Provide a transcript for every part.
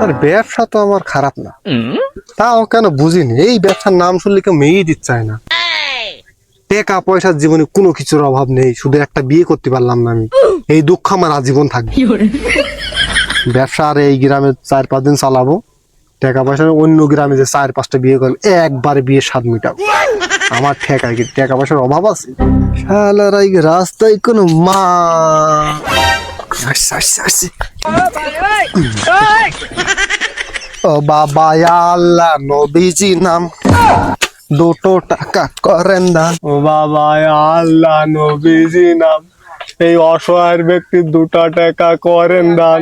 আর ব্যবসা তো আমার খারাপ না, তাও কেন বুঝিনি এই ব্যবসার নাম শুনলে কেউ মেয়েই দিতে চায় না। টাকা পয়সার জীবনে কোনো কিছুর অভাব নেই, শুধু একটা বিয়ে করতে পারলাম না আমি, এই দুঃখ আমার আজীবন থাকবে। ব্যবসা আর এই গ্রামে 4-5 দিন চালাবো, টাকা পয়সা অন্য গ্রামে যে 4-5টা বিয়ে করবো, একবারে বিয়ে স্বাদ মিটাবো। আমার ঠেকায় কি টাকা পয়সার অভাব আছে? শালার এই রাস্তায় কোনো মা ও বাবা আল্লাহ নবীজি নাম দুটো টাকা করেন দান। ও বাবা আল্লাহ নবীজি নাম এই অসহায় ব্যক্তির 2টা টাকা করেন দান।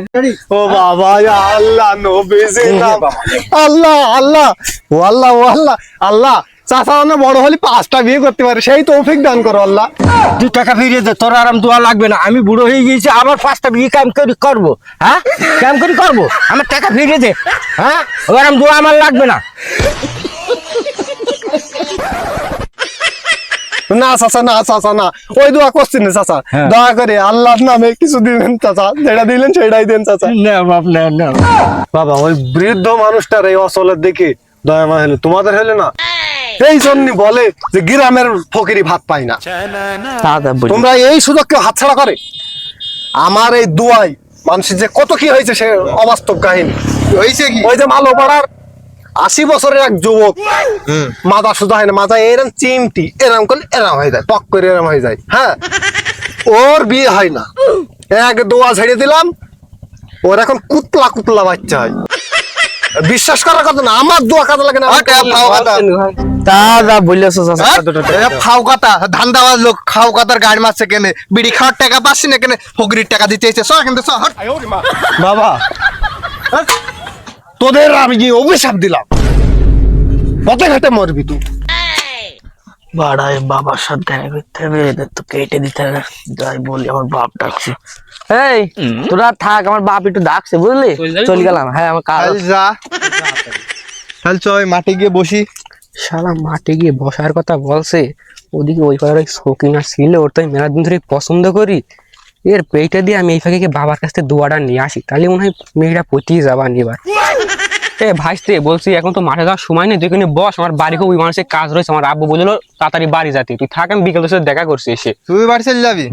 ও বাবা আল্লাহ নবীজি নাম। আল্লাহ আল্লাহ ও আল্লাহ ও আল্লাহ আল্লাহ চাচা না বড় হলে 5টা বিয়ে করতে পারে, সেই তৌফিক দান করো আল্লাহ। 2 টাকা ফিরিয়ে দে, তোর আরাম দোয়া লাগবে না। আমি বুড়ো হয়ে গিয়েছি, আবার 5টা বিয়ে কাম করে করবো? হ্যাঁ, কাম করে করবো? আমার টাকা ফিরিয়ে দে। হ্যাঁ, আরাম দোয়া আমার লাগবে না। না চাচা না চাচা না, ওই দোয়া করছেন না চাচা, দয়া করে আল্লাহর নামে কিছু দিবেন চাচা, যেটা দিলেন সেটাই দেন চাচা। না বাপ না না বাবা ওই বৃদ্ধ মানুষটার এই অচলের দেখে দয়া মা হলো, তোমাদের হলো না? এই জন্য বলে যে গ্রামের ফকিরি ভাত পায় না। তোমরা এই সুযোগ কেউ হাতছাড়া করে? আমার এই দুয়াই মানুষের যে কত কি হয়েছে সে অবাস্তব কাহিনী হয়েছে। কি ওই যে মালোপাড়ার 80 বছরের এক যুবক, মাথা সুদা হয় না, মাথা এরম চিমটি এরম করলে এরম হয়ে যায়, পক করে এরম হয়ে যায়। হ্যাঁ, ওর বিয়ে হয় না, এক দোয়া ছেড়ে দিলাম, ওর এখন কুতলা কুতলা বাচ্চা হয়। বিশ্বাস করার কথা না, আমার দোয়া কাজে লাগে না। দাদা বললেছো খাও কথা ধান্দাবাজ লোক, খাও কথার গাড়ি মারছে কেনে, বিড়ি খাওয়ার টাকা পাচ্ছি না কেনে, ফকিরির টাকা দিতে এসে বাবা তোদের আমি কি অভিশাপ দিলাম, পথে ঘাটে মরবি তুই। বাড়ায় বাবার সাথে দেখা করতে হবে, এদের তো কেটে দিতে হবে। যাই বলি, আমার বাপ ডাকছে। এই তোরা থাক, আমার বাপ একটু ডাকছে, বুঝলি? চলে গেলাম। হ্যাঁ, আমার কাজ যা তাহলে চল মাঠে গিয়ে বসি। শালা মাঠে গিয়ে বসার কথা বলছে, ওদিকে ওই পাড়ার ওই শৌখিনা ছিল, ওর তো আমি মেলা দিন ধরে পছন্দ করি। এর পেইটা দিয়ে আমি এই ফাঁকে গিয়ে বাবার কাছ থেকে দোয়াটা নিয়ে আসি, তাহলে মনে হয় মেয়েটা পটিয়ে যাবা নিবার। এ ভাইস্তে বলছি, এখন তো মাঠে যাওয়ার সময় নেই, তুই এখানে বস, আমার বাড়ি খুব মানুষের কাজ রয়েছে। আমার আব্বু বললো তাড়াতাড়ি বাড়ি যাতে, তুই থাক, আমি বিকেল সাথে দেখা করছি এসে। তুই বাড়ি চলে যাবি?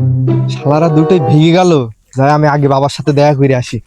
শালারা দুটোই ভিগে গেল, যাই আমি আগে বাবার সাথে দেখা করে আসি।